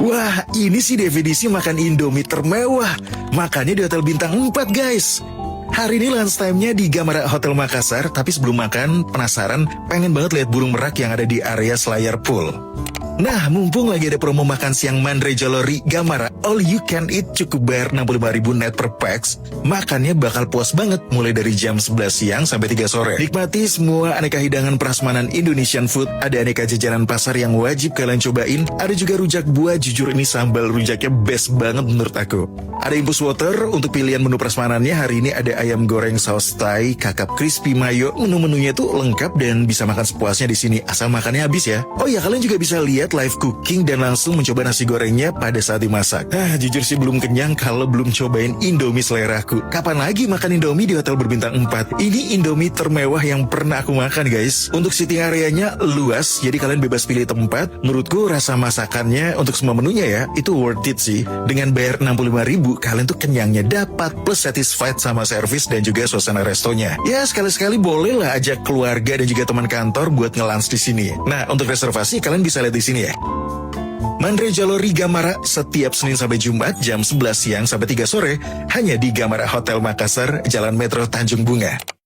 Wah, ini sih definisi makan Indomie termewah. Makannya di Hotel Bintang 4, guys. Hari ini lunch time-nya di Gamara Hotel Makassar, tapi sebelum makan, penasaran, pengen banget lihat burung merak yang ada di area Selayar Pool. Nah, mumpung lagi ada promo makan siang Mandre Jalori Gamara All You Can Eat cukup bayar 65.000 net per pax, makannya bakal puas banget mulai dari jam 11 siang sampai 3 sore. Nikmati semua aneka hidangan prasmanan Indonesian food, ada aneka jajanan pasar yang wajib kalian cobain, ada juga rujak buah, jujur ini sambal rujaknya best banget menurut aku. Ada infus water, untuk pilihan menu prasmanannya hari ini ada ayam goreng saus Thai, kakap crispy mayo, menu-menunya tuh lengkap dan bisa makan sepuasnya di sini asal makannya habis ya. Oh ya, kalian juga bisa lihat live cooking dan langsung mencoba nasi gorengnya pada saat dimasak. Jujur sih belum kenyang kalau belum cobain Indomie seleraku. Kapan lagi makan Indomie di hotel berbintang 4? Ini Indomie termewah yang pernah aku makan, guys. Untuk sitting areanya luas, jadi kalian bebas pilih tempat. Menurutku rasa masakannya untuk semua menunya ya, itu worth it sih. Dengan bayar 65.000, kalian tuh kenyangnya dapat, plus satisfied sama servis dan juga suasana restonya. Ya sekali-sekali bolehlah ajak keluarga dan juga teman kantor buat ngelunch di sini. Nah, untuk reservasi kalian bisa lihat di sini ya. Mandre Jalori Gamara setiap Senin sampai Jumat jam 11 siang sampai 3 sore hanya di Gamara Hotel Makassar, Jalan Metro Tanjung Bunga.